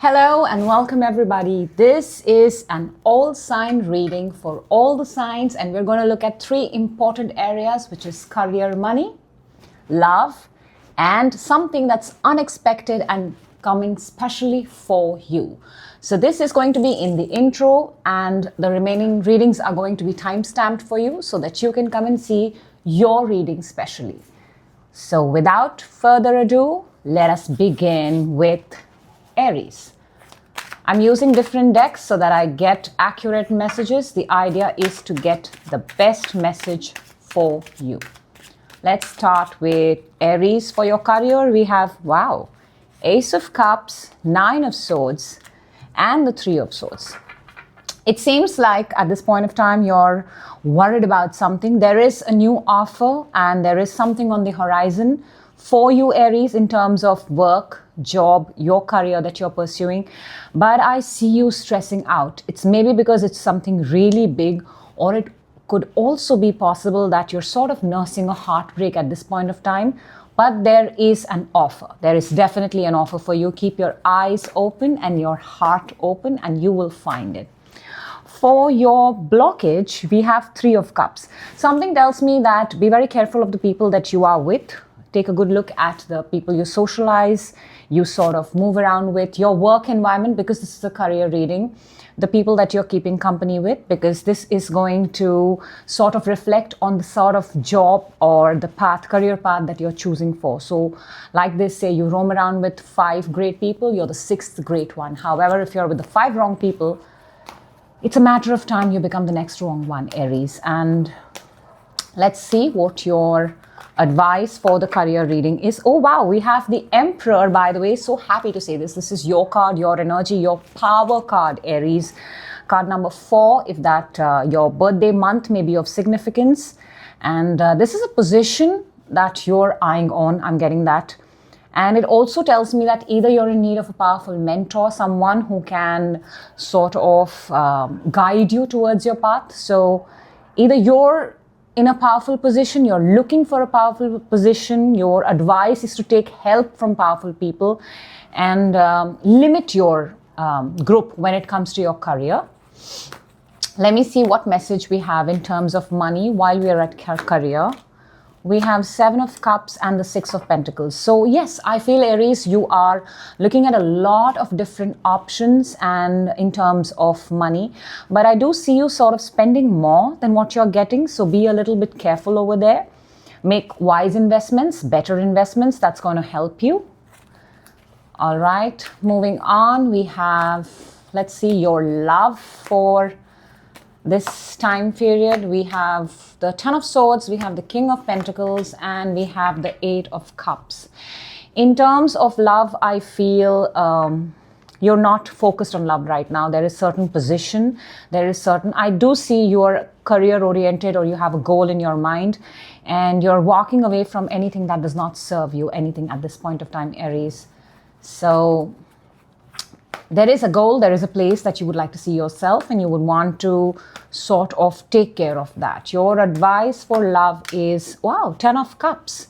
Hello and welcome everybody. This is an all sign reading for all the signs, and we're going to look at three important areas, which is career, money, love, and something that's unexpected and coming specially for you. So this is going to be in the intro, and the remaining readings are going to be time-stamped for you so that you can come and see your reading specially. So without further ado, let us begin with Aries. I'm using different decks so that I get accurate messages. The idea is to get the best message for you. Let's start with Aries. For your career, we have, wow, Ace of Cups, Nine of Swords, and the Three of Swords. It seems like at this point of time, you're worried about something. There is a new offer and there is something on the horizon for you, Aries, in terms of work, job, your career that you're pursuing. But I see you stressing out. It's maybe because it's something really big, or it could also be possible that you're sort of nursing a heartbreak at this point of time. But there is an offer. There is definitely an offer for you. Keep your eyes open and your heart open, and you will find it. For your blockage, we have Three of Cups. Something tells me that be very careful of the people that you are with. Take a good look at the people you socialize, you sort of move around with, your work environment, because this is a career reading, the people that you're keeping company with, because this is going to sort of reflect on the sort of job or the path, career path that you're choosing for. So like they say, you roam around with 5 great people, you're the 6th great one. However, if you're with the 5 wrong people, it's a matter of time you become the next wrong one, Aries. And let's see what your advice for the career reading is. Oh wow, we have the Emperor, by the way. So happy to say this. This is your card, your energy, your power card, Aries. Card number 4, if that your birthday month may be of significance. And this is a position that you're eyeing on. I'm getting that. And it also tells me that either you're in need of a powerful mentor, someone who can sort of guide you towards your path. So either you're in a powerful position, you're looking for a powerful position, your advice is to take help from powerful people and limit your group when it comes to your career. Let me see what message we have in terms of money while we are at career. We have 7 of Cups and the 6 of Pentacles. So yes, I feel, Aries, you are looking at a lot of different options and in terms of money. But I do see you sort of spending more than what you're getting. So be a little bit careful over there. Make wise investments, better investments. That's going to help you. All right, moving on. We have, let's see, your love for this time period. We have the 10 of Swords, we have the King of Pentacles, and we have the 8 of Cups. In terms of love, I feel you're not focused on love right now. There is certain position, I do see you're career oriented, or you have a goal in your mind, and you're walking away from anything that does not serve you, anything at this point of time, Aries. So there is a goal, there is a place that you would like to see yourself, and you would want to sort of take care of that. Your advice for love is, wow, 10 of Cups.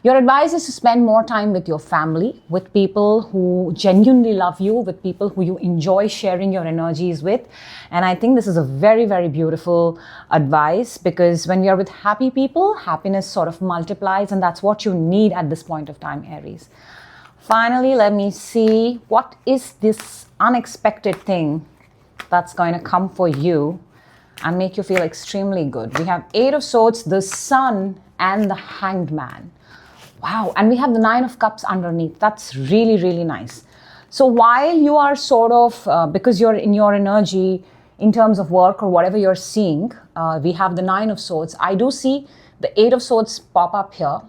Your advice is to spend more time with your family, with people who genuinely love you, with people who you enjoy sharing your energies with. And I think this is a very, very beautiful advice, because when you're with happy people, happiness sort of multiplies, and that's what you need at this point of time, Aries. Finally, let me see, what is this unexpected thing that's going to come for you and make you feel extremely good? We have 8 of Swords, the Sun, and the Hanged Man. Wow, and we have the 9 of Cups underneath. That's really, really nice. So while you are sort of, because you're in your energy in terms of work or whatever you're seeing, we have the 9 of Swords. I do see the 8 of Swords pop up here.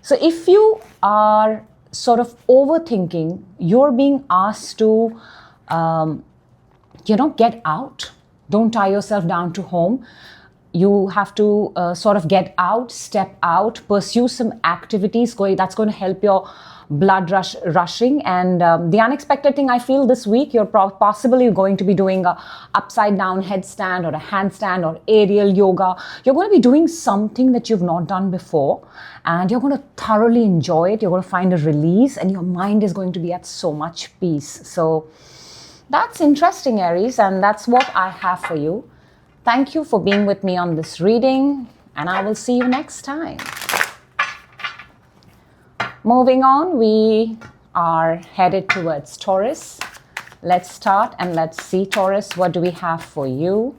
So if you are sort of overthinking, you're being asked to, get out. Don't tie yourself down to home. You have to sort of get out, step out, pursue some activities that's going to help your blood rushing, and the unexpected thing I feel this week, you're possibly going to be doing a upside down headstand or a handstand or aerial yoga. You're going to be doing something that you've not done before, and you're going to thoroughly enjoy it. You're going to find a release, and your mind is going to be at so much peace. So that's interesting, Aries, and that's what I have for you. Thank you for being with me on this reading, and I will see you next time. Moving on, we are headed towards Taurus. Let's start and let's see, Taurus, what do we have for you?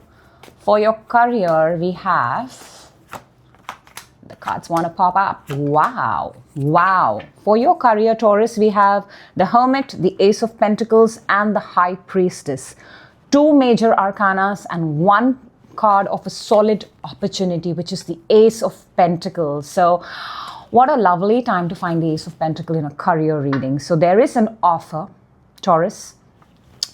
For your career, we have, the cards want to pop up. Wow, wow. For your career, Taurus, we have the Hermit, the Ace of Pentacles, and the High Priestess. Two major arcanas and one card of a solid opportunity, which is the Ace of Pentacles. So what a lovely time to find the Ace of Pentacles in a career reading. So there is an offer, Taurus.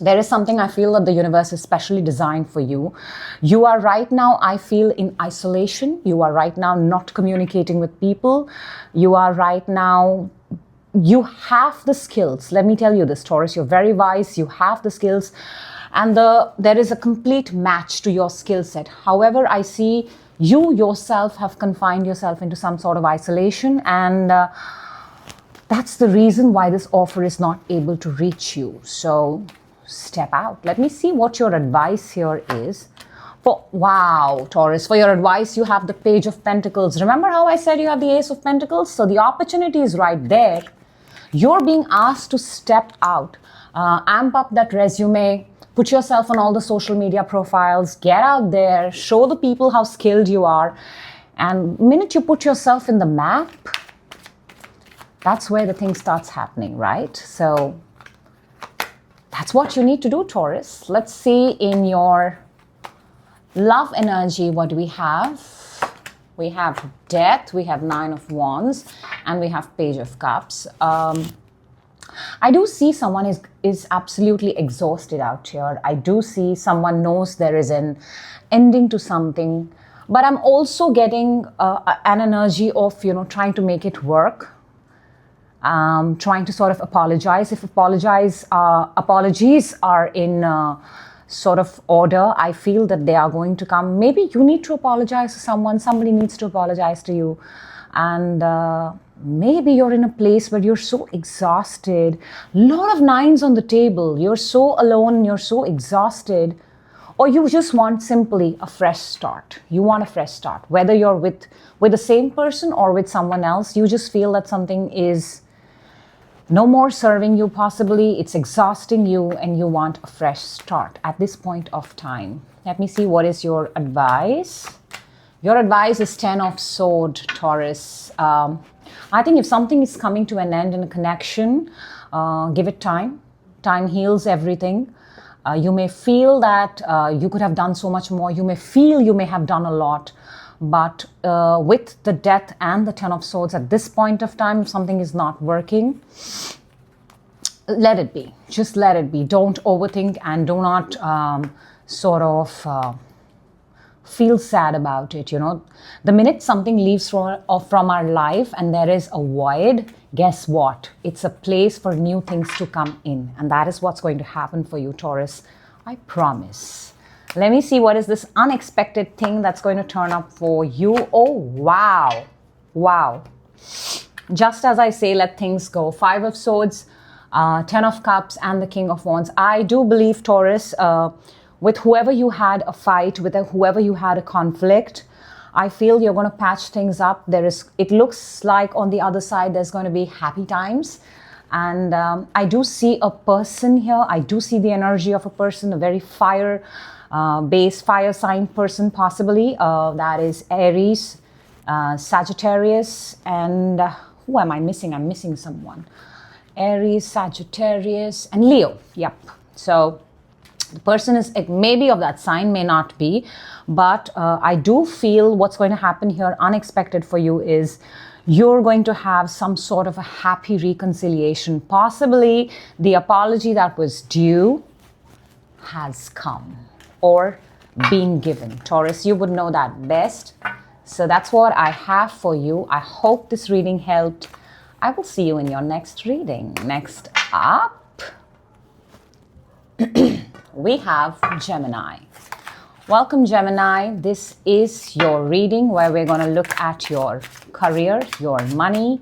There is something I feel that the universe is specially designed for you. You are right now, I feel, in isolation. You are right now not communicating with people. You are right now, you have the skills. Let me tell you this, Taurus. You're very wise. You have the skills. And there is a complete match to your skill set. However, I see you yourself have confined yourself into some sort of isolation, and that's the reason why this offer is not able to reach you. So step out. Let me see what your advice here is. Wow, Taurus, for your advice, you have the Page of Pentacles. Remember how I said you have the Ace of Pentacles? So the opportunity is right there. You're being asked to step out, amp up that resume, put yourself on all the social media profiles, get out there, show the people how skilled you are. And the minute you put yourself in the map, that's where the thing starts happening, right? So that's what you need to do, Taurus. Let's see in your love energy, what do we have? We have Death, we have Nine of Wands, and we have Page of Cups. I do see someone is absolutely exhausted out here. I do see someone knows there is an ending to something, but I'm also getting an energy of, trying to make it work, trying to sort of apologize. If apologies are in sort of order, I feel that they are going to come. Maybe you need to apologize to someone, somebody needs to apologize to you, and maybe you're in a place where you're so exhausted. A lot of nines on the table. You're so alone, you're so exhausted. Or you just want simply a fresh start. You want a fresh start. Whether you're with the same person or with someone else, you just feel that something is no more serving you possibly. It's exhausting you and you want a fresh start at this point of time. Let me see, what is your advice? Your advice is Ten of Swords, Taurus. I think if something is coming to an end in a connection, give it time. Time heals everything. You may feel that you could have done so much more. You may feel you may have done a lot. But with the Death and the Ten of Swords at this point of time, if something is not working, let it be. Just let it be. Don't overthink and do not feel sad about it. The minute something leaves from our life and there is a void, guess what? It's a place for new things to come in. And that is what's going to happen for you, Taurus. I promise. Let me see, what is this unexpected thing that's going to turn up for you? Oh, wow. Wow. Just as I say, let things go. Five of Swords, Ten of Cups, and the King of Wands. I do believe, Taurus, with whoever you had a fight, with whoever you had a conflict, I feel you're going to patch things up. It looks like on the other side there's going to be happy times. And I do see a person here. I do see the energy of a person, a very fire-based, fire sign person possibly. That is Aries, Sagittarius, and who am I missing? I'm missing someone. Aries, Sagittarius, and Leo. Yep. So the person it may be of that sign, may not be, but I do feel what's going to happen here, unexpected for you, is you're going to have some sort of a happy reconciliation. Possibly the apology that was due has come or been given. Taurus, you would know that best. So that's what I have for you. I hope this reading helped. I will see you in your next reading. Next up, we have Gemini. Welcome, Gemini. This is your reading where we're going to look at your career, your money,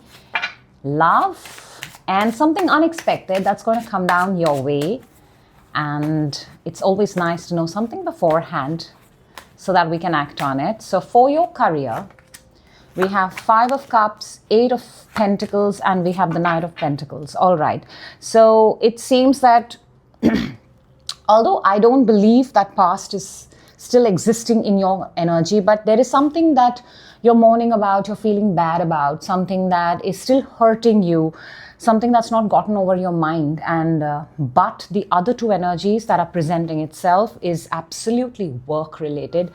love, and something unexpected that's going to come down your way. And it's always nice to know something beforehand so that we can act on it. So for your career, we have 5 of Cups, 8 of Pentacles, and we have the Knight of Pentacles. All right. So it seems that although I don't believe that past is still existing in your energy, but there is something that you're mourning about, you're feeling bad about, something that is still hurting you, something that's not gotten over your mind. And but the other 2 energies that are presenting itself is absolutely work related.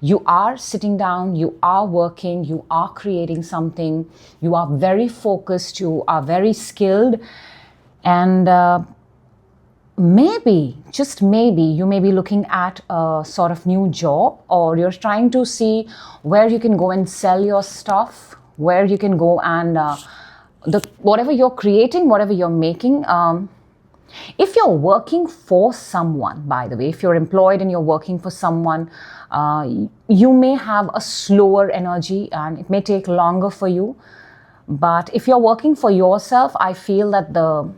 You are sitting down, you are working, you are creating something, you are very focused, you are very skilled, and maybe, just maybe, you may be looking at a sort of new job, or you're trying to see where you can go and sell your stuff, where you can go and whatever you're creating, whatever you're making. If you're working for someone, by the way, if you're employed and you're working for someone, you may have a slower energy and it may take longer for you. But if you're working for yourself, I feel that the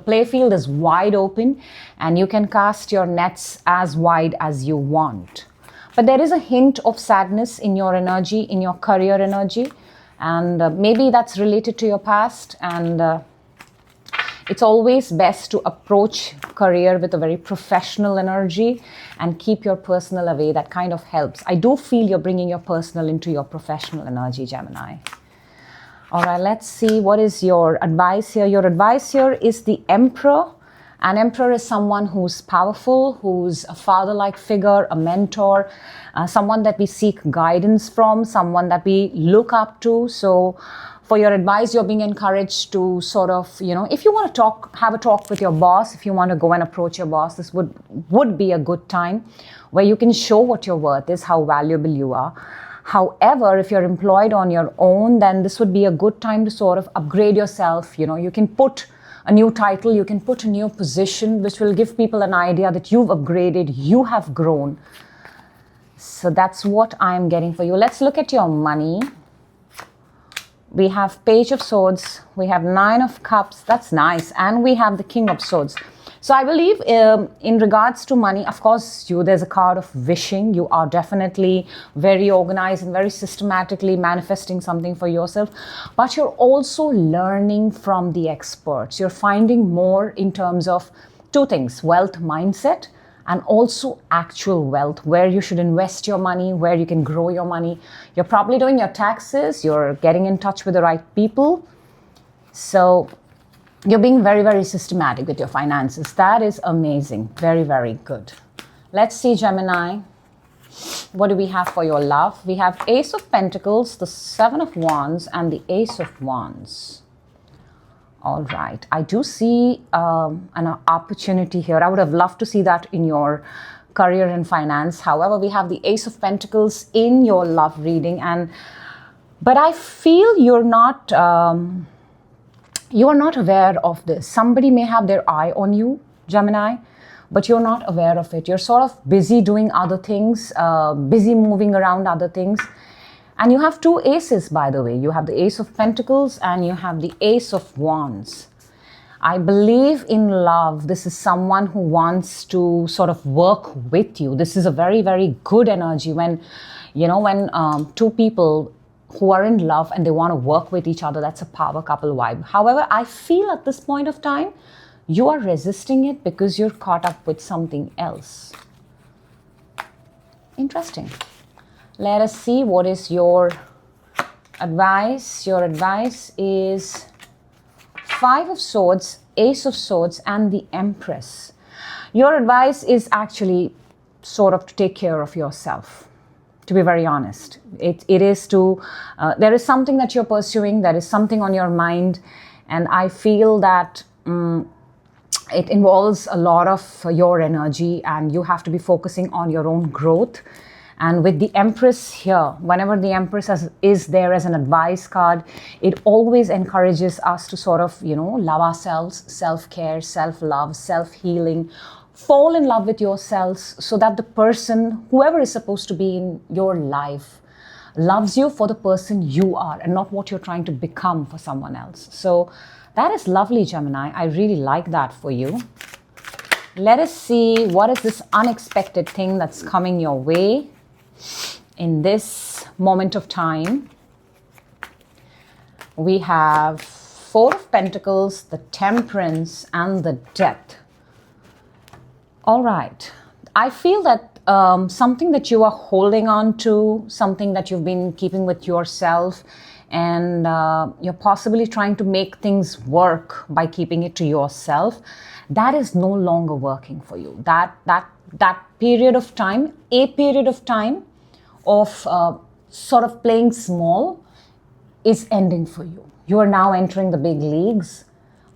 play field is wide open and you can cast your nets as wide as you want. But there is a hint of sadness in your energy, in your career energy, and maybe that's related to your past. And it's always best to approach career with a very professional energy and keep your personal away. That kind of helps. I do feel you're bringing your personal into your professional energy, Gemini. All right, let's see what is your advice here. Your advice here is the Emperor. An Emperor is someone who's powerful, who's a father-like figure, a mentor, someone that we seek guidance from, someone that we look up to. So for your advice, you're being encouraged to sort of, if you want to have a talk with your boss, if you want to go and approach your boss, this would be a good time where you can show what your worth is, how valuable you are. However, if you're employed on your own, then this would be a good time to sort of upgrade yourself. You can put a new title, you can put a new position, which will give people an idea that you've upgraded, you have grown. So that's what I'm getting for you. Let's look at your money. We have Page of Swords, we have 9 of Cups, that's nice, and we have the King of Swords. So I believe in regards to money, of course, there's a card of wishing. You are definitely very organized and very systematically manifesting something for yourself. But you're also learning from the experts. You're finding more in terms of 2 things, wealth mindset and also actual wealth, where you should invest your money, where you can grow your money. You're probably doing your taxes. You're getting in touch with the right people. So you're being very, very systematic with your finances. That is amazing. Very, very good. Let's see, Gemini. What do we have for your love? We have Ace of Pentacles, the 7 of Wands, and the Ace of Wands. All right. I do see an opportunity here. I would have loved to see that in your career and finance. However, we have the Ace of Pentacles in your love reading. But I feel you're not aware of this. Somebody may have their eye on you, Gemini, but you're not aware of it. You're sort of busy doing other things, busy moving around other things. And you have 2 aces, by the way. You have the Ace of Pentacles and you have the Ace of Wands. I believe in love. This is someone who wants to sort of work with you. This is a very, very good energy when 2 people who are in love and they want to work with each other. That's a power couple vibe. However, I feel at this point of time, you are resisting it because you're caught up with something else. Interesting. Let us see what is your advice. Your advice is 5 of Swords, Ace of Swords, and the Empress. Your advice is actually sort of to take care of yourself. To be very honest, it is to, there is something that you're pursuing, there is something on your mind, and I feel that it involves a lot of your energy and you have to be focusing on your own growth. And with the Empress here, whenever the Empress is there as an advice card, it always encourages us to sort of, love ourselves, self-care, self-love, self-healing. Fall in love with yourselves so that the person, whoever is supposed to be in your life, loves you for the person you are and not what you're trying to become for someone else. So that is lovely, Gemini. I really like that for you. Let us see, what is this unexpected thing that's coming your way in this moment of time? We have Four of Pentacles, the Temperance, and the Death. All right. I feel that something that you are holding on to, something that you've been keeping with yourself, and you're possibly trying to make things work by keeping it to yourself, that is no longer working for you. That period of time, a period of time of sort of playing small is ending for you. You are now entering the big leagues,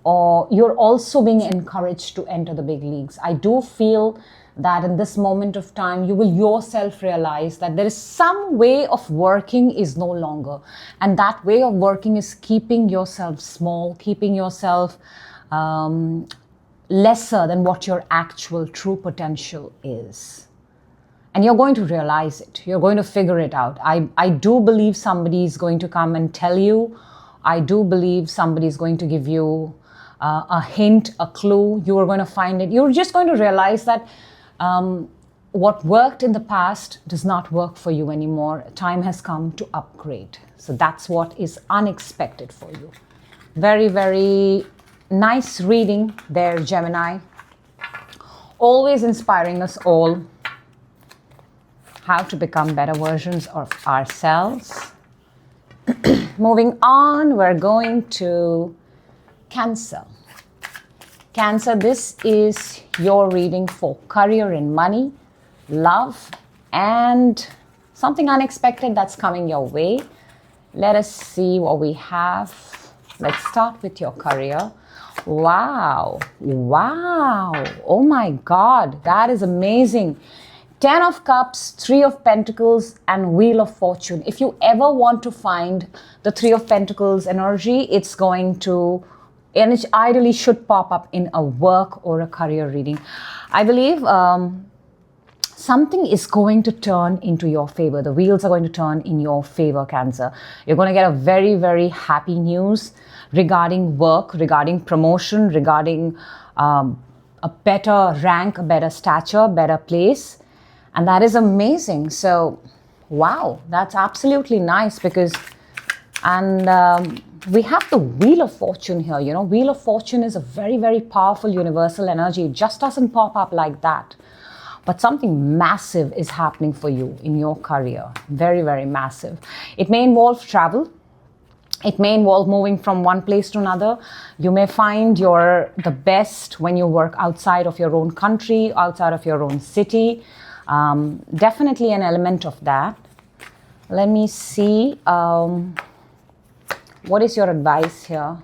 or you're also being encouraged to enter the big leagues. I do feel that in this moment of time, you will yourself realize that there is some way of working is no longer. And that way of working is keeping yourself small, keeping yourself lesser than what your actual true potential is. And you're going to realize it. You're going to figure it out. I do believe somebody is going to come and tell you. I do believe somebody is going to give you a hint, a clue. You are going to find it. You're just going to realize that what worked in the past does not work for you anymore. Time has come to upgrade. So that's what is unexpected for you. Very, very nice reading there, Gemini. Always inspiring us all how to become better versions of ourselves. Moving on, we're going to Cancer. Cancer, this is your reading for career and money, love, and something unexpected that's coming your way. Let us see what we have. Let's start with your career. Wow. Oh my God, that is amazing. 10 of Cups, 3 of Pentacles, and Wheel of Fortune. If you ever want to find the 3 of Pentacles energy, it's going to, and it ideally should pop up in a work or a career reading. I believe something is going to turn into your favor. The wheels are going to turn in your favor, Cancer. You're going to get a very, very happy news regarding work, regarding promotion, regarding a better rank, a better stature, better place. And that is amazing. So, wow, that's absolutely nice because, and we have the Wheel of Fortune here. You know, Wheel of Fortune is a very, very powerful universal energy. It just doesn't pop up like that. But something massive is happening for you in your career. Very, very massive. It may involve travel. It may involve moving from one place to another. You may find you're the best when you work outside of your own country, outside of your own city. Definitely an element of that. Let me see. What is your advice here?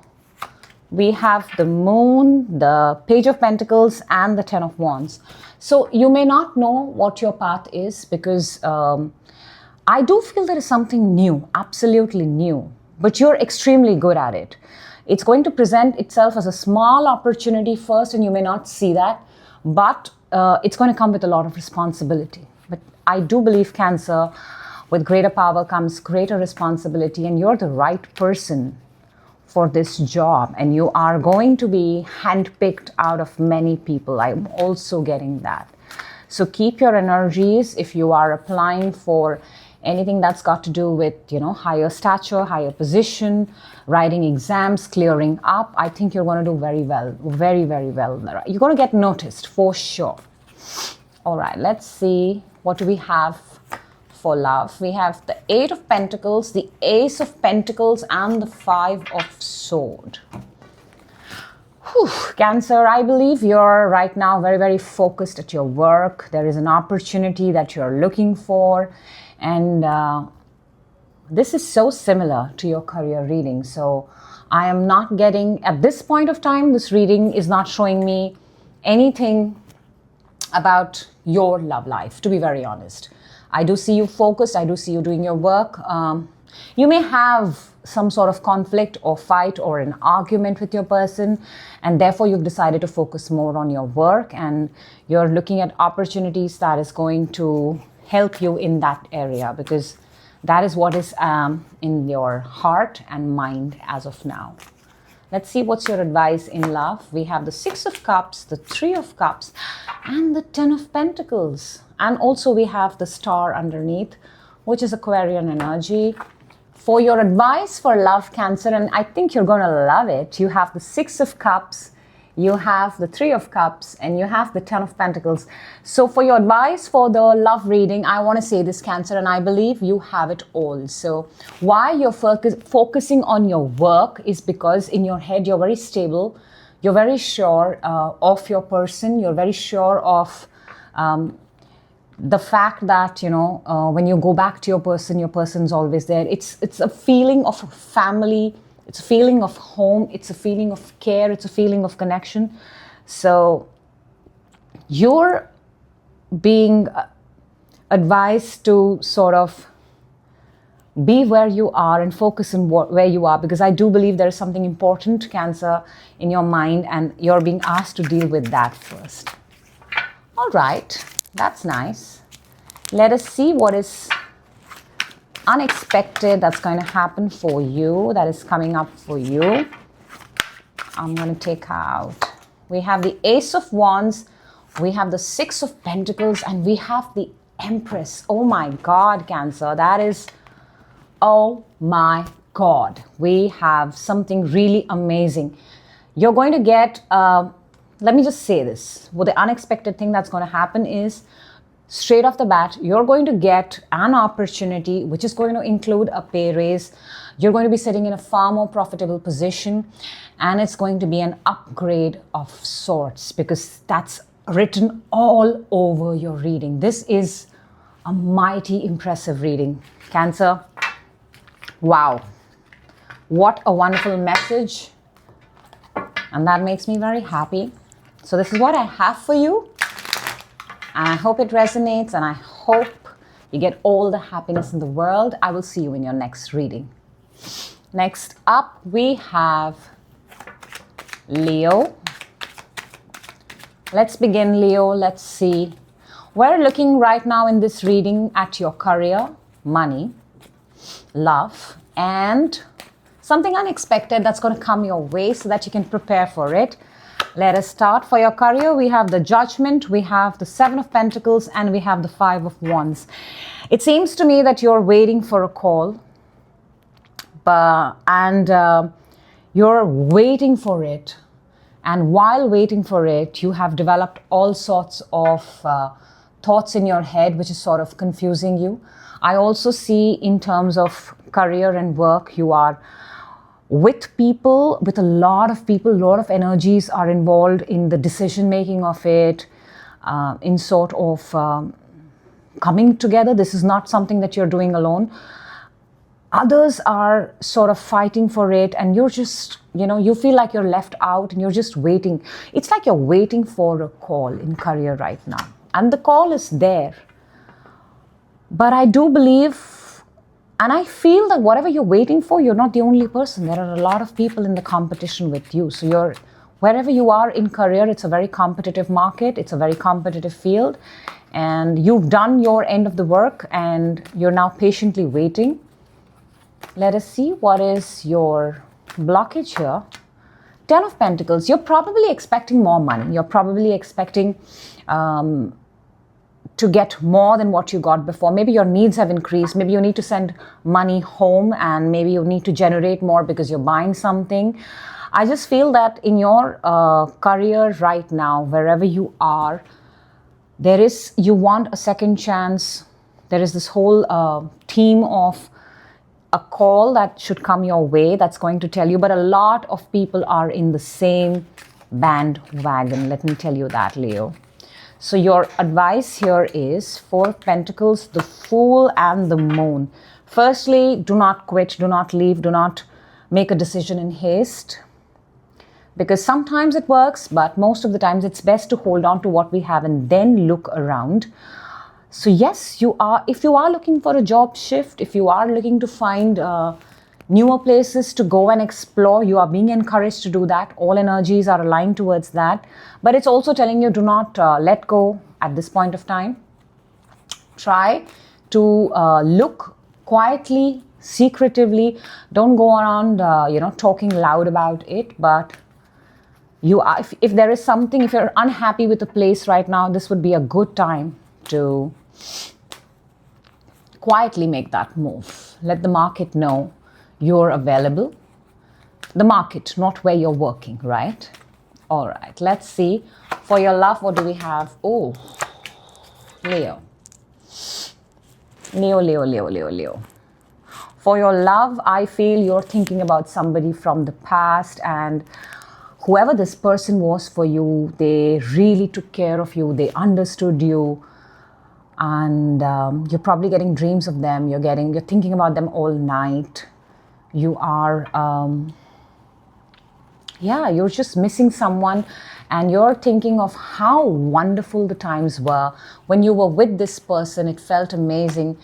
We have the Moon, the Page of Pentacles, and the 10 of Wands. So you may not know what your path is because I do feel there is something new, absolutely new, but you're extremely good at it. It's going to present itself as a small opportunity first, and you may not see that, but it's going to come with a lot of responsibility. But I do believe, Cancer, with greater power comes greater responsibility, and you're the right person for this job, and you are going to be handpicked out of many people. I'm also getting that. So keep your energies if you are applying for anything that's got to do with, you know, higher stature, higher position, writing exams, clearing up. I think you're going to do very well, very, very well. You're going to get noticed for sure. All right, let's see. What do we have for love? We have the 8 of Pentacles, the Ace of Pentacles, and the 5 of Swords. Cancer, I believe you're right now very, very focused at your work. There is an opportunity that you're looking for. And this is so similar to your career reading. So I am not getting, at this point of time, this reading is not showing me anything about your love life, to be very honest. I do see you focused. I do see you doing your work. You may have some sort of conflict or fight or an argument with your person, and therefore you've decided to focus more on your work, and you're looking at opportunities that is going to help you in that area, because that is what is in your heart and mind as of now. Let's see what's your advice in love. We have the Six of Cups, the Three of Cups, and the Ten of Pentacles. And also we have the Star underneath, which is Aquarian energy. For your advice for love, Cancer, and I think you're going to love it, you have the Six of Cups, you have the Three of Cups, and you have the Ten of Pentacles. So for your advice for the love reading, I want to say this, Cancer, and I believe you have it all. So why you're focusing on your work is because in your head, you're very stable. You're very sure of your person. You're very sure of the fact that, when you go back to your person's always there. It's a feeling of family. It's a feeling of home. It's a feeling of care. It's a feeling of connection. So you're being advised to sort of be where you are and focus on where you are, because I do believe there is something important, Cancer, in your mind, and you're being asked to deal with that first. All right, that's nice. Let us see what is unexpected that's going to happen for you, that is coming up for you. I'm going to take out, we have the Ace of Wands, we have the Six of Pentacles, and we have the Empress. Oh my God, Cancer, that is, oh my God, we have something really amazing. You're going to get, let me just say this, well, the unexpected thing that's going to happen is, straight off the bat, you're going to get an opportunity which is going to include a pay raise. You're going to be sitting in a far more profitable position, and it's going to be an upgrade of sorts, because that's written all over your reading. This is a mighty impressive reading, Cancer. Wow, what a wonderful message, and that makes me very happy. So this is what I have for you. And I hope it resonates, and I hope you get all the happiness in the world. I will see you in your next reading. Next up, we have Leo. Let's begin, Leo. Let's see. We're looking right now in this reading at your career, money, love, and something unexpected that's going to come your way so that you can prepare for it. Let us start. For your career, we have the Judgment, we have the Seven of Pentacles, and we have the Five of Wands. It seems to me that you're waiting for a call, and you're waiting for it. And while waiting for it, you have developed all sorts of thoughts in your head, which is sort of confusing you. I also see in terms of career and work, you are with people, with a lot of energies are involved in the decision making of it, in sort of coming together. This is not something that you're doing alone. Others are sort of fighting for it, and you're just, you feel like you're left out and you're just waiting. It's like you're waiting for a call in career right now, and the call is there. But I do believe, and I feel that whatever you're waiting for, you're not the only person. There are a lot of people in the competition with you. So wherever you are in career, it's a very competitive market. It's a very competitive field. And you've done your end of the work, and you're now patiently waiting. Let us see what is your blockage here. Ten of Pentacles. You're probably expecting more money. You're probably expecting to get more than what you got before. Maybe your needs have increased. Maybe you need to send money home, and maybe you need to generate more because you're buying something. I just feel that in your career right now, wherever you are, you want a second chance. There is this whole theme of a call that should come your way that's going to tell you, but a lot of people are in the same bandwagon. Let me tell you that, Leo. So your advice here is for Pentacles, the Fool and the Moon. Firstly, do not quit, do not leave, do not make a decision in haste. Because sometimes it works, but most of the times it's best to hold on to what we have and then look around. So yes, you are, if you are looking for a job shift, if you are looking to find newer places to go and explore, you are being encouraged to do that. All energies are aligned towards that. But it's also telling you, do not let go at this point of time. Try to look quietly, secretively. Don't go around, talking loud about it. But you are, if there is something, if you're unhappy with the place right now, this would be a good time to quietly make that move. Let the market know you're available. The market, not where you're working, right? All right, let's see. For your love, what do we have? Oh, Leo. Leo. For your love, I feel you're thinking about somebody from the past, and whoever this person was for you, they really took care of you. They understood you. And you're probably getting dreams of them. You're thinking about them all night. You are, you're just missing someone, and you're thinking of how wonderful the times were when you were with this person. It felt amazing.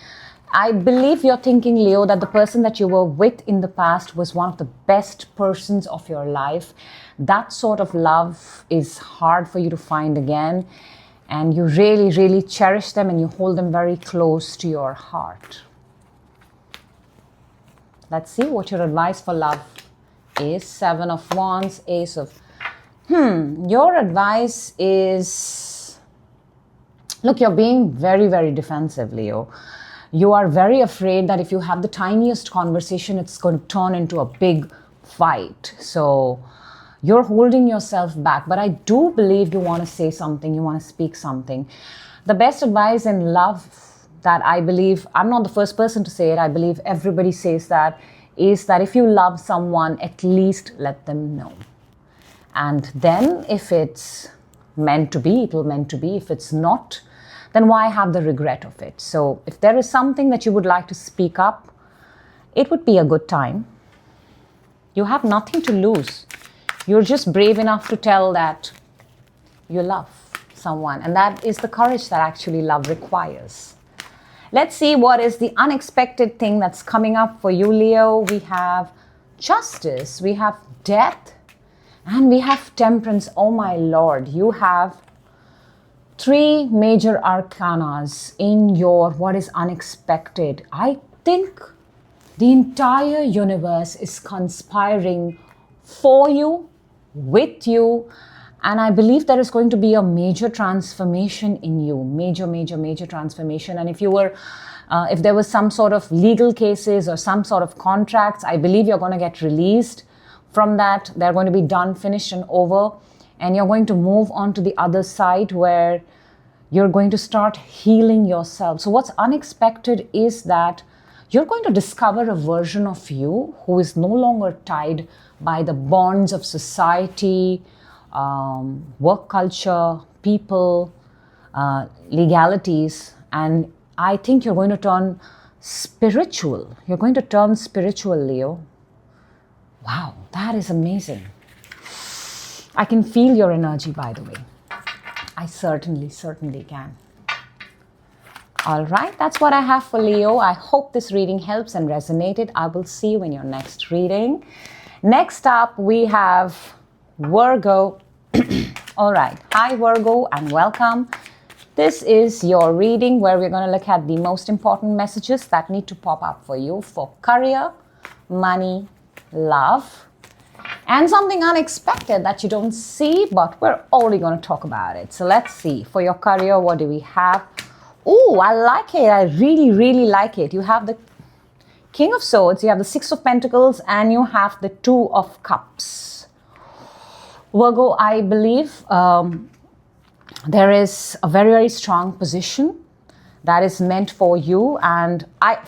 I believe you're thinking, Leo, that the person that you were with in the past was one of the best persons of your life. That sort of love is hard for you to find again. And you really, really cherish them, and you hold them very close to your heart. Let's see what your advice for love is. 7 of Wands, Ace of... Your advice is... Look, you're being very, very defensive, Leo. You are very afraid that if you have the tiniest conversation, it's going to turn into a big fight. So... you're holding yourself back, but I do believe you want to say something, you want to speak something. The best advice in love that I believe, I'm not the first person to say it, I believe everybody says that, is that if you love someone, at least let them know. And then if it's meant to be, it will meant to be. If it's not, then why have the regret of it? So if there is something that you would like to speak up, it would be a good time. You have nothing to lose. You're just brave enough to tell that you love someone. And that is the courage that actually love requires. Let's see what is the unexpected thing that's coming up for you, Leo. We have Justice, we have Death, and we have Temperance. Oh my Lord, you have 3 major arcanas in your what is unexpected. I think the entire universe is conspiring for you, with you, and I believe there is going to be a major transformation in you, major transformation. And if there was some sort of legal cases or some sort of contracts, I believe you're going to get released from that. They're going to be done, finished and over, and you're going to move on to the other side where you're going to start healing yourself. So what's unexpected is that you're going to discover a version of you who is no longer tied by the bonds of society, work culture, people, legalities. And I think you're going to turn spiritual. You're going to turn spiritual, Leo. Wow, that is amazing. I can feel your energy, by the way. I certainly can. All right, that's what I have for Leo. I hope this reading helps and resonated. I will see you in your next reading. Next up, we have Virgo. All right. Hi, Virgo, and welcome. This is your reading where we're going to look at the most important messages that need to pop up for you for career, money, love, and something unexpected that you don't see, but we're only going to talk about it. So let's see. For your career, what do we have? Oh, I like it. I really like it. You have the King of Swords, you have the 6 of Pentacles, and you have the 2 of Cups. Virgo, I believe there is a very strong position that is meant for you. And I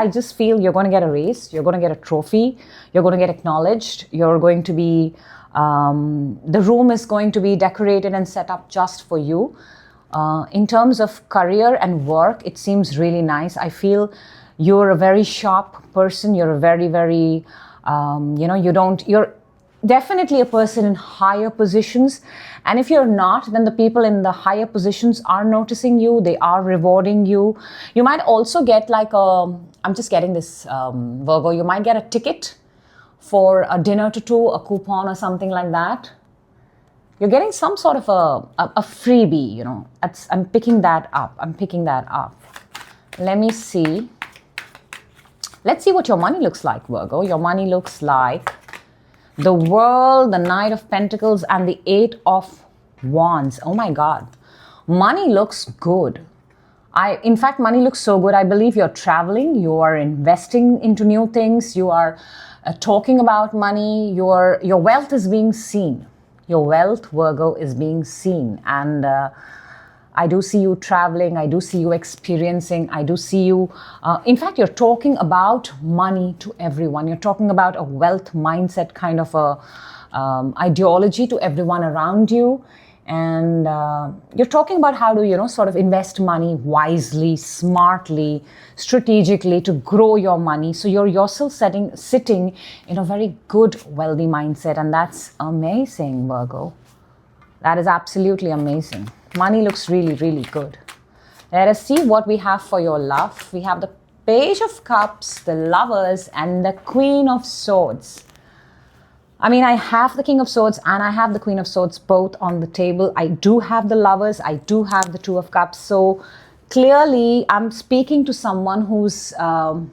just feel you're going to get a raise, you're going to get a trophy, you're going to get acknowledged, you're going to be, the room is going to be decorated and set up just for you. In terms of career and work, it seems really nice. I feel you're a very sharp person. You're a very, definitely a person in higher positions. And if you're not, then the people in the higher positions are noticing you. They are rewarding you. You might also get like I'm just getting this, Virgo, you might get a ticket for a dinner to two, a coupon or something like that. You're getting some sort of a freebie, you know. I'm picking that up. I'm picking that up. Let me see. Let's see what your money looks like, Virgo. Your money looks like the World, the Knight of Pentacles, and the Eight of Wands. Oh my God. Money looks good. In fact, money looks so good. I believe you're traveling, you are investing into new things, you are talking about money, your wealth is being seen. Your wealth, Virgo, is being seen. And I do see you traveling, I do see you experiencing, I do see you, in fact, you're talking about money to everyone. You're talking about a wealth mindset kind of a ideology to everyone around you. And you're talking about how to, you know, sort of invest money wisely, smartly, strategically to grow your money. So you're yourself sitting in a very good, wealthy mindset. And that's amazing, Virgo. That is absolutely amazing. Money looks really, really good. Let us see what we have for your love. We have the Page of Cups, the Lovers, and the Queen of Swords. I mean, I have the King of Swords and I have the Queen of Swords both on the table. I do have the Lovers. I do have the Two of Cups. So clearly, I'm speaking to someone who's... I'm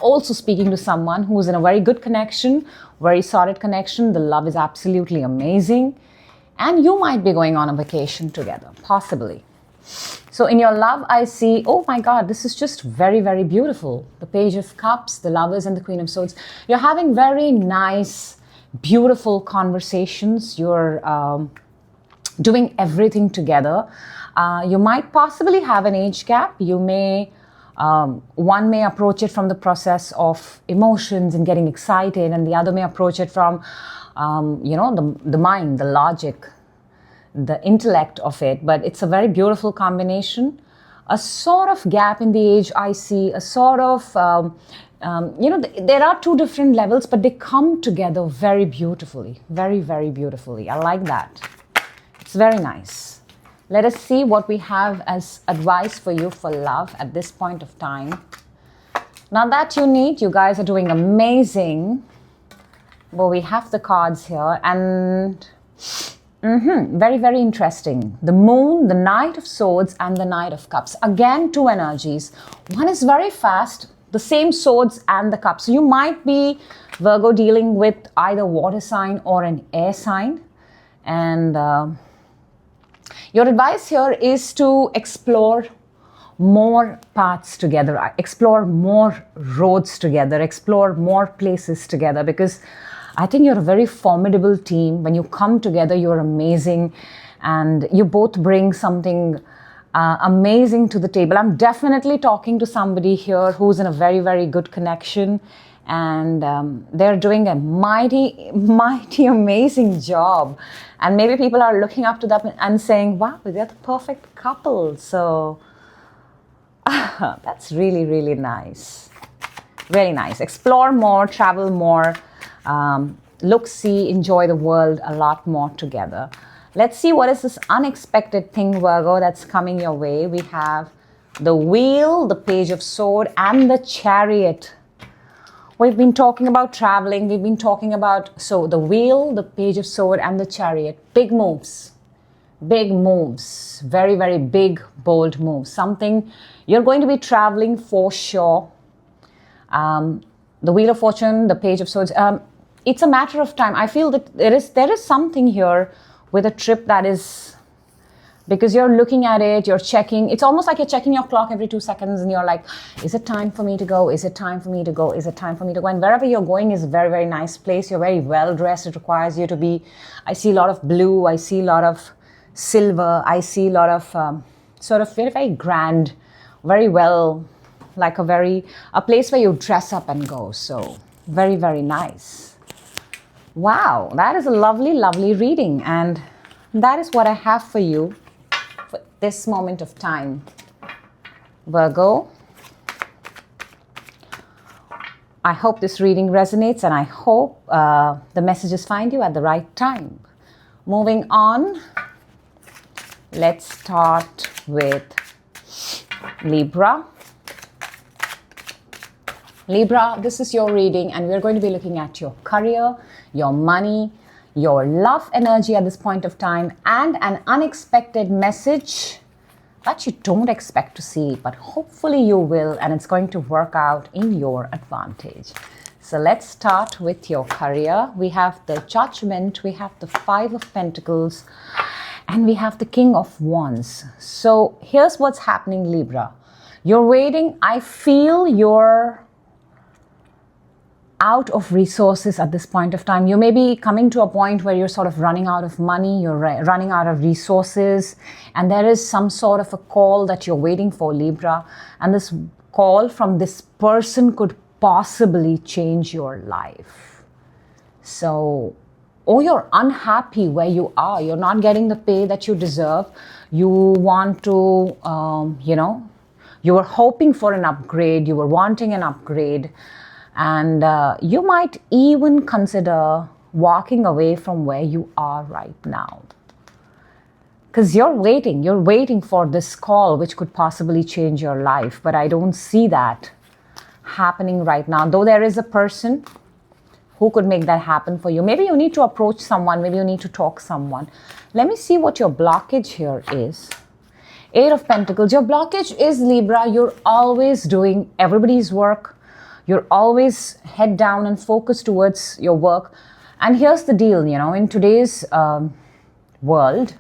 also speaking to someone who's in a very good connection, very solid connection. The love is absolutely amazing. And you might be going on a vacation together, possibly. So in your love, I see, oh my God, this is just very, very beautiful. The Page of Cups, the Lovers, and the Queen of Swords. You're having very nice, beautiful conversations. You're doing everything together. You might possibly have an age gap. You may, one may approach it from the process of emotions and getting excited, and the other may approach it from you know, the mind, the logic, the intellect of it. But it's a very beautiful combination. A sort of gap in the age, I see, a sort of, you know, there are two different levels, but they come together very beautifully, very, very beautifully. I like that. It's very nice. Let us see what we have as advice for you for love at this point of time. Now that you need, you guys are doing amazing. Well, we have the cards here, and very, very interesting. The Moon, the Knight of Swords, and the Knight of Cups. Again, two energies. One is very fast, the same swords and the cups. So you might be, Virgo, dealing with either water sign or an air sign. And your advice here is to explore more paths together, explore more roads together, explore more places together, because I think you're a very formidable team. When you come together, you're amazing, and you both bring something amazing to the table. I'm definitely talking to somebody here who's in a very, very good connection, and they're doing a mighty, mighty amazing job. And maybe people are looking up to them and saying, wow, they're the perfect couple. So that's really, really nice. Very nice. Explore more, travel more. Look, see, enjoy the world a lot more together. Let's see what is this unexpected thing, Virgo, that's coming your way. We have the Wheel, the Page of Sword, and the Chariot. We've been talking about traveling. We've been talking about, so the Wheel, the Page of Sword, and the Chariot. Big moves. Big moves. Very, very big, bold moves. Something you're going to be traveling for sure. The Wheel of Fortune, the Page of Swords. It's a matter of time. I feel that there is something here with a trip that is, because you're looking at it, you're checking. It's almost like you're checking your clock every 2 seconds, and you're like, is it time for me to go? Is it time for me to go? Is it time for me to go? And wherever you're going is a very, very nice place. You're very well dressed. It requires you to be, I see a lot of blue. I see a lot of silver. I see a lot of sort of very, very grand, very well, like a place where you dress up and go. So very, very nice. Wow, that is a lovely, lovely reading. And that is what I have for you for this moment of time, Virgo. I hope this reading resonates, and I hope the messages find you at the right time. Moving on, let's start with Libra. Libra, this is your reading, and we're going to be looking at your career, your money, your love energy at this point of time, and an unexpected message that you don't expect to see, but hopefully you will, and it's going to work out in your advantage. So let's start with your career. We have the Judgment, we have the Five of Pentacles, and we have the King of Wands. So here's what's happening, Libra. You're waiting. I feel you're out of resources at this point of time. You may be coming to a point where you're sort of running out of money, you're running out of resources, and there is some sort of a call that you're waiting for, Libra. And this call from this person could possibly change your life. So, or you're unhappy where you are. You're not getting the pay that you deserve. You want to, you were hoping for an upgrade. You were wanting an upgrade. And you might even consider walking away from where you are right now. Because you're waiting for this call which could possibly change your life. But I don't see that happening right now. Though there is a person who could make that happen for you. Maybe you need to approach someone. Maybe you need to talk to someone. Let me see what your blockage here is. Eight of Pentacles. Your blockage is, Libra, you're always doing everybody's work. You're always head down and focused towards your work. And here's the deal, in today's world,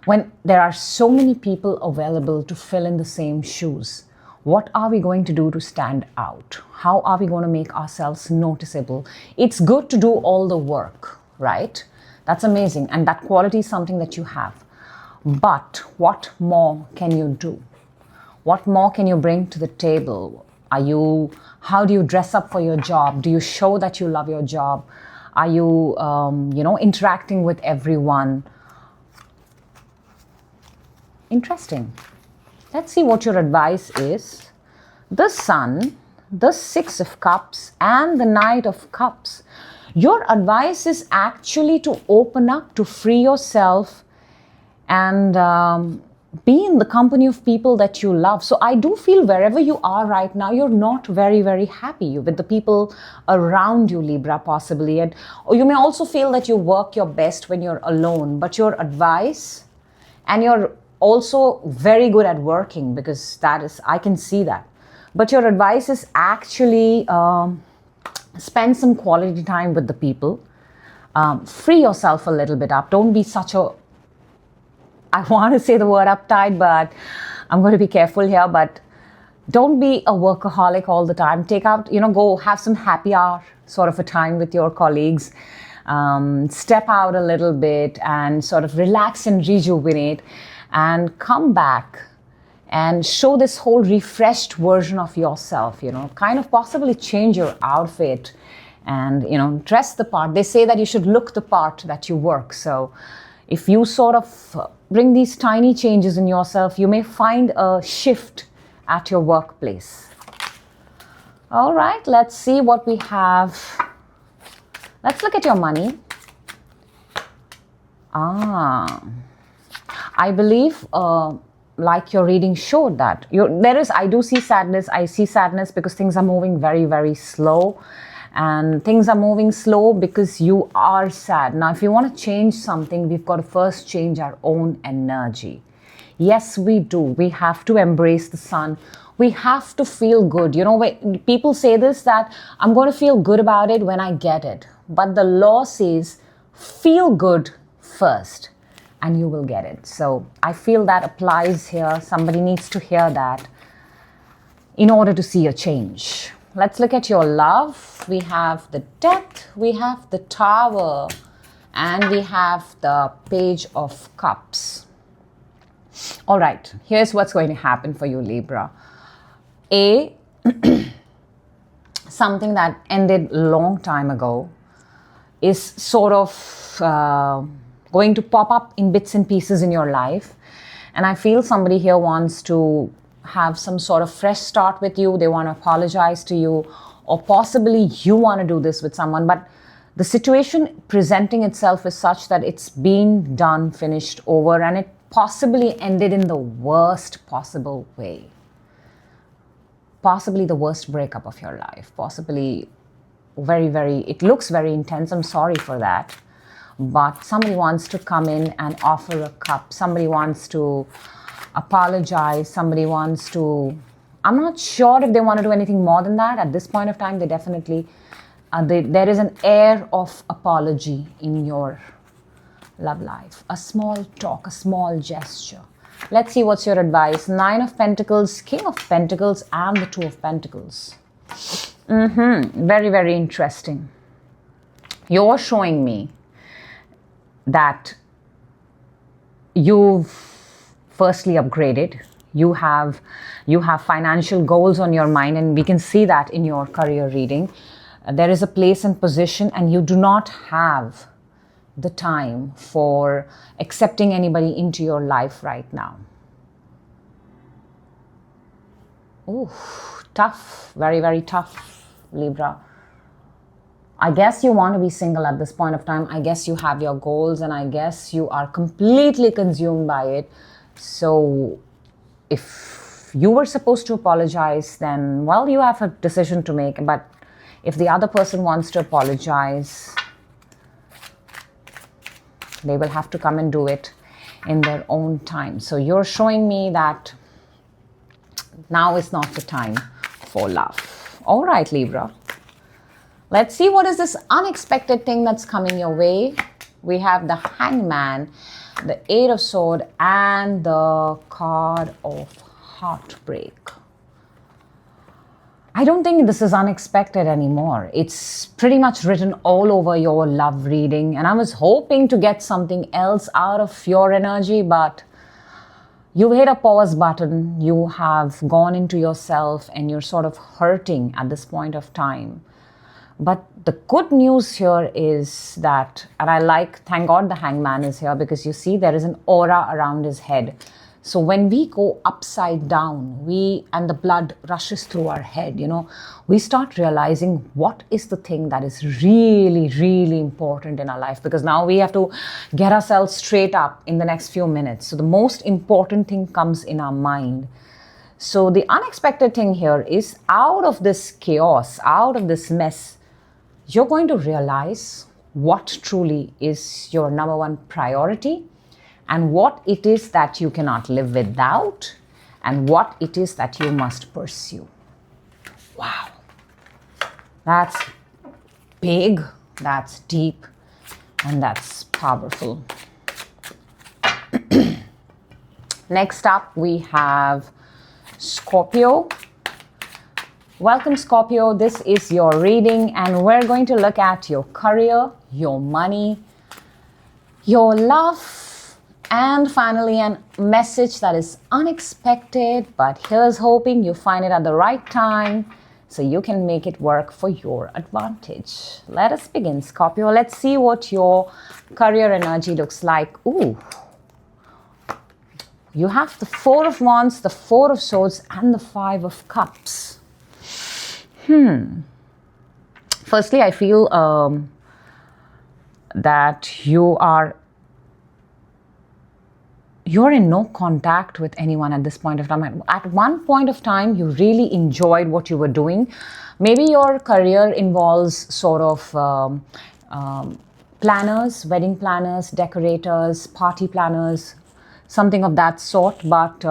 when there are so many people available to fill in the same shoes, what are we going to do to stand out? How are we going to make ourselves noticeable? It's good to do all the work, right? That's amazing. And that quality is something that you have. But what more can you do? What more can you bring to the table? How do you dress up for your job? Do you show that you love your job? Are you, interacting with everyone? Interesting. Let's see what your advice is. The Sun, the Six of Cups, and the Knight of Cups. Your advice is actually to open up, to free yourself, and be in the company of people that you love. So I do feel wherever you are right now, you're not very, very happy with the people around you, Libra, possibly. And or you may also feel that you work your best when you're alone. But your advice, and you're also very good at working, because I can see that. But your advice is actually spend some quality time with the people. Free yourself a little bit up. Don't be such a, I want to say the word uptight, but I'm going to be careful here. But don't be a workaholic all the time. Take out, go have some happy hour sort of a time with your colleagues. Step out a little bit and sort of relax and rejuvenate, and come back and show this whole refreshed version of yourself, kind of possibly change your outfit and, dress the part. They say that you should look the part that you work. So if you sort of bring these tiny changes in yourself, you may find a shift at your workplace. All right, let's see what we have. Let's look at your money. I believe, like your reading showed, that I do see sadness. I see sadness because things are moving very, very slow. And things are moving slow because you are sad. Now, if you want to change something, we've got to first change our own energy. Yes, we do. We have to embrace the sun. We have to feel good. When people say this, that I'm going to feel good about it when I get it. But the law says, feel good first, and you will get it. So I feel that applies here. Somebody needs to hear that in order to see a change. Let's look at your love. We have the Death, we have the Tower, and we have the Page of Cups. All right, here's what's going to happen for you, Libra. Something that ended a long time ago is sort of going to pop up in bits and pieces in your life. And I feel somebody here wants to have some sort of fresh start with you. They want to apologize to you, or possibly you want to do this with someone, but the situation presenting itself is such that it's been done, finished, over, and it possibly ended in the worst possible way. Possibly the worst breakup of your life. Possibly it looks very intense. I'm sorry for that. But somebody wants to come in and offer a cup. Somebody wants to apologize. Somebody wants to... I'm not sure if they want to do anything more than that. At this point of time, they definitely... there is an air of apology in your love life. A small talk, a small gesture. Let's see what's your advice. 9 of Pentacles, King of Pentacles, and the 2 of Pentacles. Very, very interesting. You're showing me that you've firstly upgraded. You have financial goals on your mind, and we can see that in your career reading. There is a place and position, and you do not have the time for accepting anybody into your life right now. Ooh, tough. Very, very tough, Libra. I guess you want to be single at this point of time. I guess you have your goals, and I guess you are completely consumed by it. So if you were supposed to apologize, then, well, you have a decision to make. But if the other person wants to apologize, they will have to come and do it in their own time. So you're showing me that now is not the time for love. All right, Libra. Let's see what is this unexpected thing that's coming your way. We have the Hangman, the 8 of Swords, and the card of Heartbreak. I don't think this is unexpected anymore. It's pretty much written all over your love reading, and I was hoping to get something else out of your energy, but you've hit a pause button. You have gone into yourself, and you're sort of hurting at this point of time. But the good news here is that, and thank God the Hangman is here, because you see there is an aura around his head. So when we go upside down, and the blood rushes through our head, we start realizing what is the thing that is really, really important in our life. Because now we have to get ourselves straight up in the next few minutes. So the most important thing comes in our mind. So the unexpected thing here is, out of this chaos, out of this mess, you're going to realize what truly is your number one priority, and what it is that you cannot live without, and what it is that you must pursue. Wow. That's big, that's deep, and that's powerful. Next up, we have Scorpio. Welcome, Scorpio. This is your reading, and we're going to look at your career, your money, your love, and finally a message that is unexpected, but here's hoping you find it at the right time so you can make it work for your advantage. Let us begin, Scorpio. Let's see what your career energy looks like. Ooh. You have the 4 of Wands, the 4 of Swords, and the 5 of Cups. Firstly, I feel that you're in no contact with anyone at this point of time. At one point of time, you really enjoyed what you were doing. Maybe your career involves sort of planners, wedding planners, decorators, party planners, something of that sort. But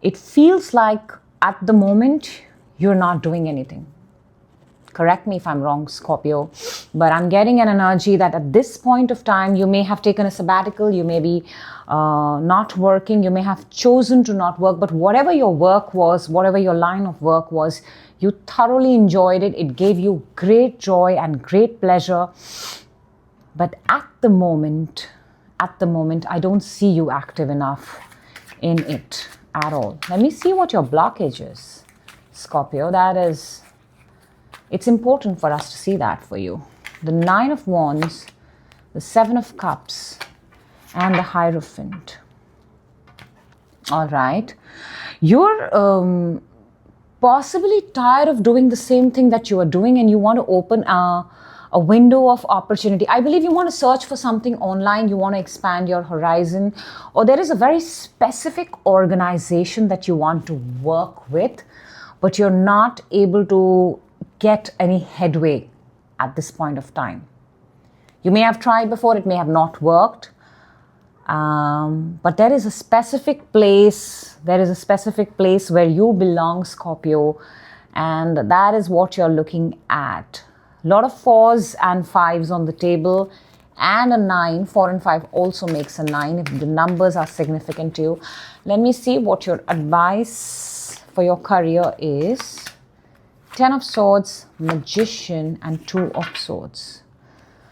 it feels like at the moment, you're not doing anything. Correct me if I'm wrong, Scorpio, but I'm getting an energy that at this point of time, you may have taken a sabbatical, you may be not working, you may have chosen to not work, but whatever your work was, whatever your line of work was, you thoroughly enjoyed it. It gave you great joy and great pleasure. But at the moment, I don't see you active enough in it at all. Let me see what your blockage is, Scorpio. It's important for us to see that for you. The 9 of Wands, the 7 of Cups, and the Hierophant. All right. You're possibly tired of doing the same thing that you are doing, and you want to open a window of opportunity. I believe you want to search for something online, you want to expand your horizon, or there is a very specific organization that you want to work with, but you're not able to get any headway at this point of time. You may have tried before, it may have not worked. But there is a specific place, where you belong, Scorpio, and that is what you're looking at. A lot of 4s and 5s on the table, and a 9. 4 and 5 also makes a 9 if the numbers are significant to you. Let me see what your advice for your career is. 10 of Swords, Magician, and 2 of Swords.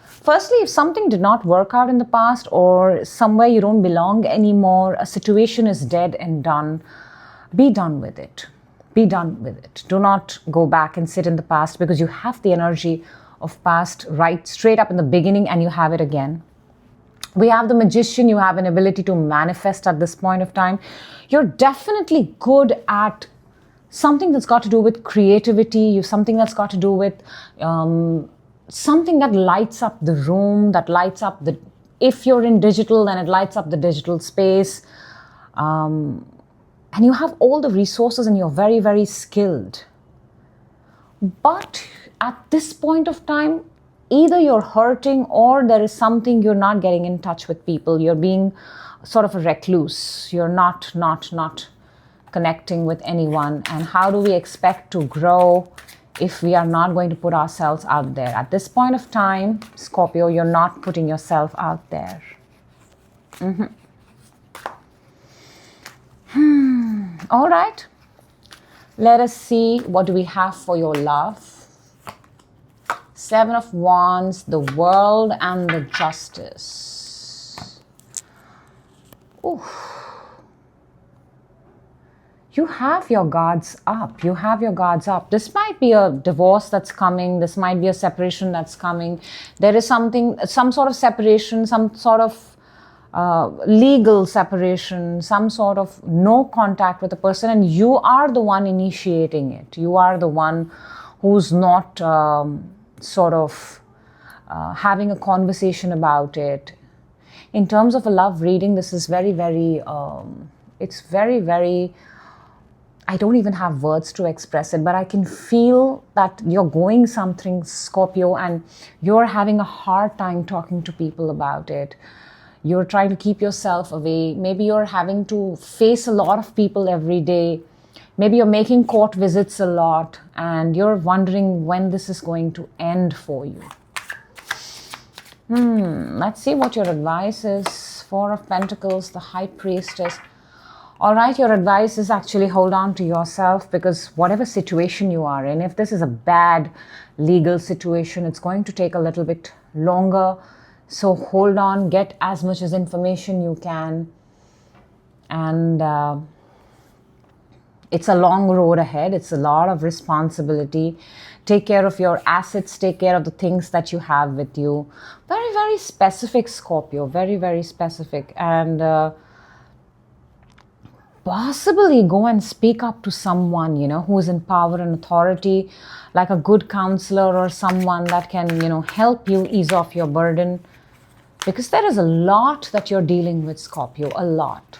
Firstly, if something did not work out in the past, or somewhere you don't belong anymore, a situation is dead and done, be done with it. Be done with it. Do not go back and sit in the past, because you have the energy of past right straight up in the beginning, and you have it again. We have the Magician. You have an ability to manifest at this point of time. You're definitely good at something that's got to do with creativity, something that's got to do with something that lights up the room, that lights up the, if you're in digital, then it lights up the digital space. And you have all the resources, and you're very, very skilled. But at this point of time, either you're hurting, or there is something you're not getting in touch with people. You're being sort of a recluse. You're not connecting with anyone. And how do we expect to grow if we are not going to put ourselves out there? At this point of time, Scorpio, you're not putting yourself out there. All right. Let us see, what do we have for your love? 7 of Wands, the World, and the Justice. Ooh. You have your guards up. You have your guards up. This might be a divorce that's coming. This might be a separation that's coming. There is some sort of separation, some sort of legal separation, some sort of no contact with the person, and you are the one initiating it. You are the one who's not having a conversation about it. In terms of a love reading, this is very, very, it's very, very, I don't even have words to express it, but I can feel that you're going something, Scorpio, and you're having a hard time talking to people about it. You're trying to keep yourself away. Maybe you're having to face a lot of people every day. Maybe you're making court visits a lot, and you're wondering when this is going to end for you. Let's see what your advice is. 4 of Pentacles, the High Priestess. All right, your advice is actually hold on to yourself, because whatever situation you are in, if this is a bad legal situation, it's going to take a little bit longer. So hold on, get as much as information you can. And it's a long road ahead. It's a lot of responsibility. Take care of your assets. Take care of the things that you have with you. Very, very specific, Scorpio. Very, very specific. And possibly go and speak up to someone, who is in power and authority, like a good counselor or someone that can, help you ease off your burden. Because there is a lot that you're dealing with, Scorpio, a lot.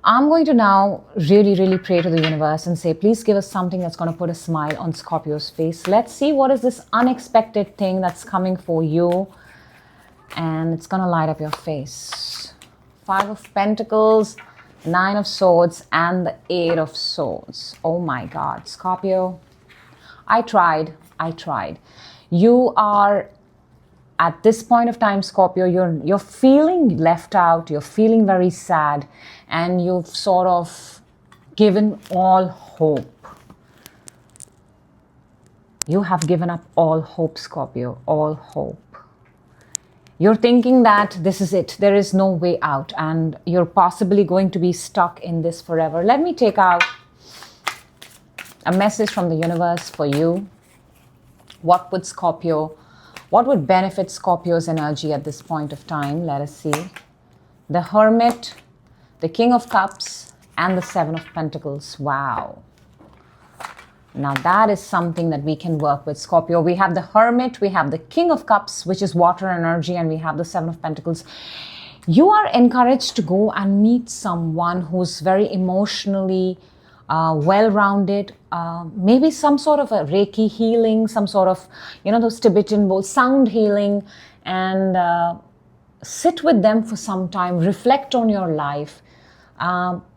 I'm going to now really, really pray to the universe and say, please give us something that's going to put a smile on Scorpio's face. Let's see what is this unexpected thing that's coming for you. And it's going to light up your face. 5 of Pentacles, 9 of Swords, and the 8 of Swords. Oh my God, Scorpio. I tried. You are, at this point of time, Scorpio, you're feeling left out, you're feeling very sad, and you've sort of given all hope. You have given up all hope, Scorpio, all hope. You're thinking that this is it, there is no way out, and you're possibly going to be stuck in this forever. Let me take out a message from the universe for you. What would benefit Scorpio's energy at this point of time? Let us see. The Hermit, the King of Cups, and the Seven of Pentacles. Wow. Now that is something that we can work with, Scorpio. We have the Hermit, we have the King of Cups, which is water energy, and we have the Seven of Pentacles. You are encouraged to go and meet someone who's very emotionally well-rounded, maybe some sort of a Reiki healing, some sort of, those Tibetan bowls, sound healing, and sit with them for some time, reflect on your life.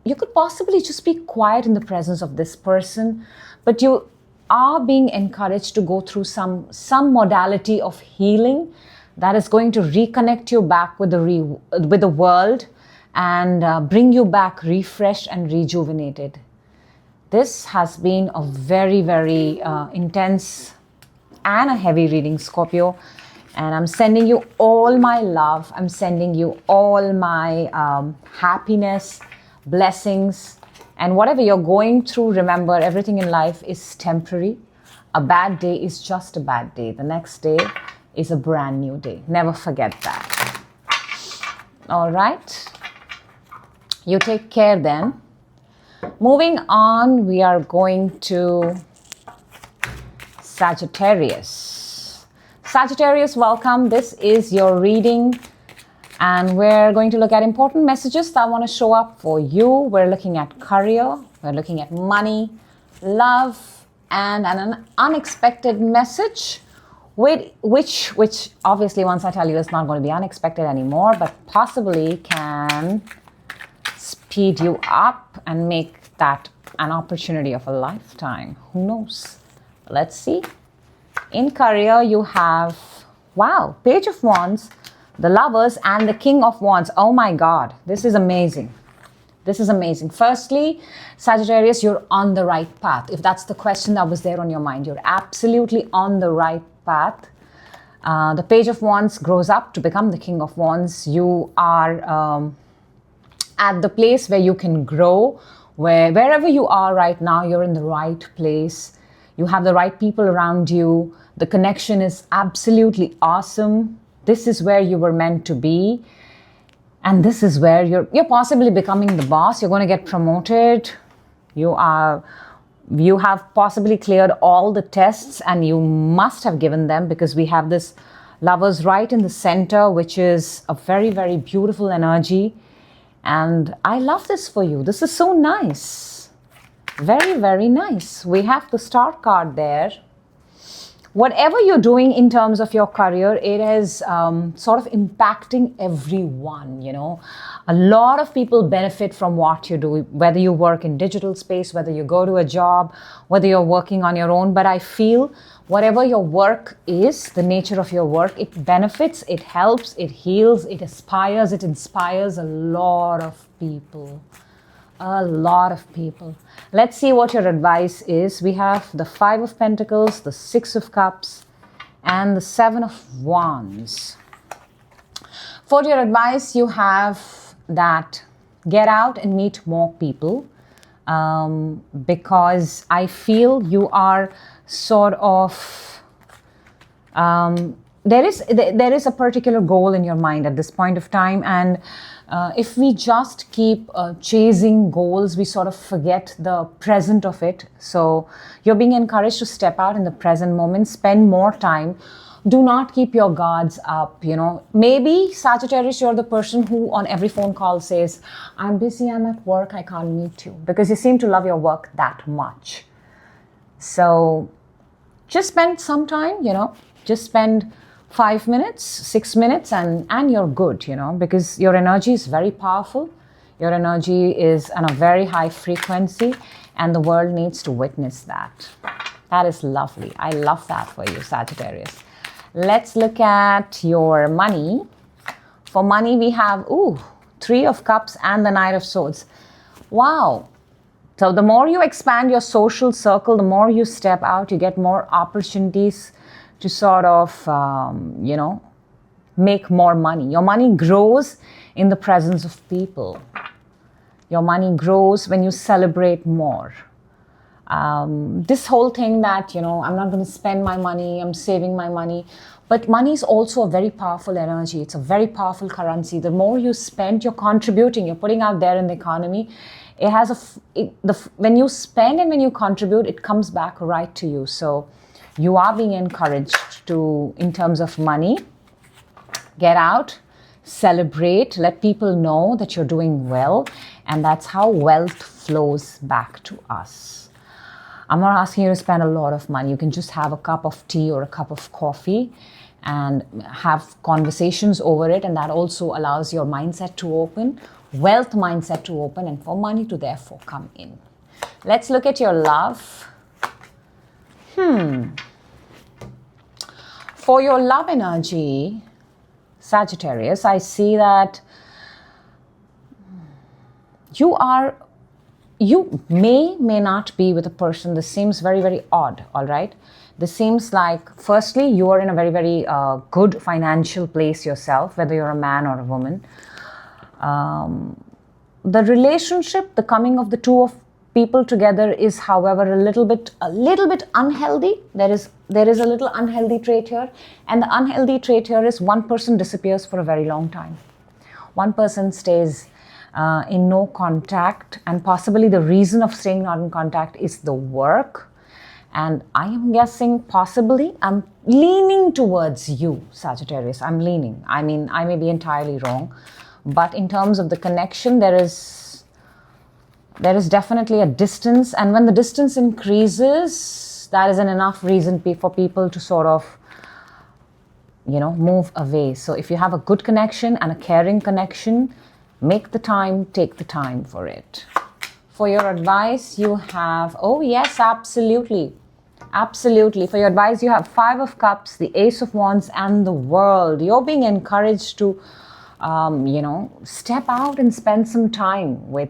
You could possibly just be quiet in the presence of this person, but you are being encouraged to go through some modality of healing that is going to reconnect you back with the world and bring you back refreshed and rejuvenated. This has been a very, very intense and a heavy reading, Scorpio. And I'm sending you all my love. I'm sending you all my happiness, blessings. And whatever you're going through, remember, everything in life is temporary. A bad day is just a bad day. The next day is a brand new day. Never forget that. All right. You take care then. Moving on, we are going to Sagittarius. Sagittarius, welcome. This is your reading. And we're going to look at important messages that want to show up for you. We're looking at career, we're looking at money, love, and an unexpected message, which obviously once I tell you it's not going to be unexpected anymore, but possibly can speed you up and make that an opportunity of a lifetime. Who knows? Let's see. In career, you have, wow, Page of Wands, the Lovers, and the King of Wands. Oh my God, this is amazing. This is amazing. Firstly, Sagittarius, you're on the right path. If that's the question that was there on your mind, you're absolutely on the right path. The Page of Wands grows up to become the King of Wands. You are at the place where you can grow, wherever you are right now, you're in the right place. You have the right people around you. The connection is absolutely awesome. This is where you were meant to be. And this is where you're possibly becoming the boss. You're going to get promoted. You have possibly cleared all the tests, and you must have given them, because we have this Lovers right in the center, which is a very, very beautiful energy. And I love this for you. This is so nice. Very, very nice. We have the Star card there. Whatever you're doing in terms of your career, it is sort of impacting everyone, A lot of people benefit from what you do, whether you work in digital space, whether you go to a job, whether you're working on your own. But I feel whatever your work is, the nature of your work, it benefits, it helps, it heals, it inspires a lot of people. A lot of people. Let's see what your advice is. We have the Five of Pentacles, the Six of Cups, and the Seven of Wands. For your advice, you have that get out and meet more people, because I feel you are sort of there is a particular goal in your mind at this point of time, and if we just keep chasing goals, we sort of forget the present of it. So you're being encouraged to step out in the present moment, spend more time. Do not keep your guards up, Maybe, Sagittarius, you're the person who on every phone call says, I'm busy, I'm at work, I can't meet you, because you seem to love your work that much. So just spend some time, just spend 5 minutes, 6 minutes, and you're good, because your energy is very powerful. Your energy is on a very high frequency, and the world needs to witness that. That is lovely. I love that for you, Sagittarius. Let's look at your money. For money, we have, Three of Cups and the Knight of Swords. Wow. So the more you expand your social circle, the more you step out, you get more opportunities to sort of, make more money. Your money grows in the presence of people. Your money grows when you celebrate more. This whole thing that, I'm not going to spend my money, I'm saving my money. But money is also a very powerful energy. It's a very powerful currency. The more you spend, you're contributing, you're putting out there in the economy. It has when you spend and when you contribute, it comes back right to you. So you are being encouraged to, in terms of money, get out, celebrate, let people know that you're doing well, and that's how wealth flows back to us. I'm not asking you to spend a lot of money. You can just have a cup of tea or a cup of coffee and have conversations over it, and that also allows your mindset to open, wealth mindset to open, and for money to therefore come in. Let's look at your love. For your love energy, Sagittarius, I see that you may not be with a person. This seems very, very odd, all right? This seems like, firstly, you are in a very, very good financial place yourself, whether you're a man or a woman. The relationship, the coming of the two of people together is, however, a little bit unhealthy. There is a little unhealthy trait here, and the unhealthy trait here is one person disappears for a very long time. One person stays in no contact, and possibly the reason of staying not in contact is the work. And I am guessing, possibly, I'm leaning towards you, Sagittarius. I'm leaning. I mean, I may be entirely wrong, but in terms of the connection, there is definitely a distance, and when the distance increases, that is an enough reason for people to sort of, move away. So if you have a good connection and a caring connection, make the time, take the time for it. For your advice, you have, oh yes, absolutely. Absolutely. For your advice, you have 5 of Cups, the Ace of Wands, and the World. You're being encouraged to, step out and spend some time with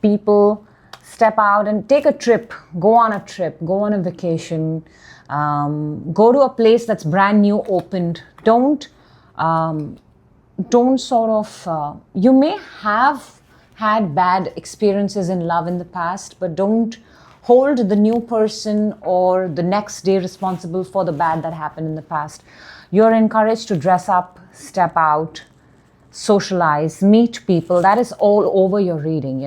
people. Step out and take a trip, go on a vacation, go to a place that's brand new, opened. Don't sort of, you may have had bad experiences in love in the past, but don't hold the new person or the next day responsible for the bad that happened in the past. You're encouraged to dress up, step out, socialize, meet people. That is all over your reading,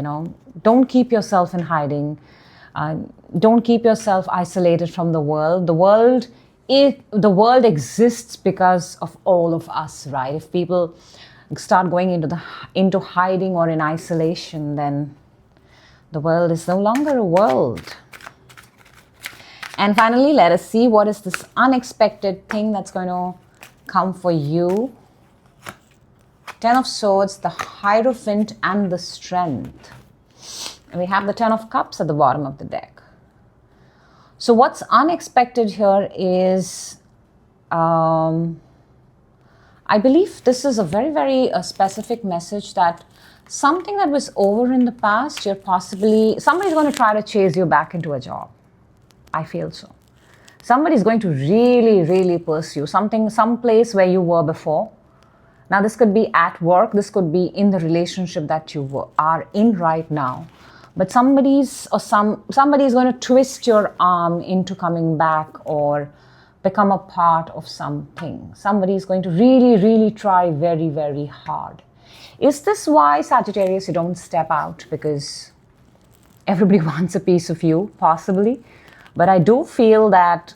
Don't keep yourself in hiding. Don't keep yourself isolated from the world. The world exists because of all of us, right? If people start going into hiding or in isolation, then the world is no longer a world. And finally, let us see what is this unexpected thing that's going to come for you. 10 of Swords, the Hierophant, and the Strength. And we have the 10 of Cups at the bottom of the deck. So what's unexpected here is, I believe this is a very, very specific message that something that was over in the past, somebody's going to try to chase you back into a job. I feel so. Somebody's going to really, really pursue some place where you were before. Now, this could be at work. This could be in the relationship that you are in right now. But somebody's going to twist your arm into coming back or become a part of something. Somebody's going to really, really try very, very hard. Is this why, Sagittarius, you don't step out? Because everybody wants a piece of you, possibly. But I do feel that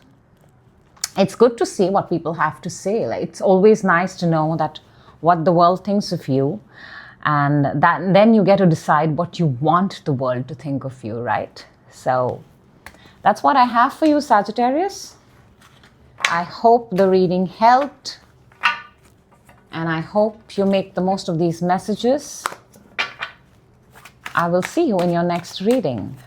it's good to see what people have to say. Like, it's always nice to know that what the world thinks of you, and then you get to decide what you want the world to think of you, right? So that's what I have for you, Sagittarius. I hope the reading helped, and I hope you make the most of these messages. I will see you in your next reading.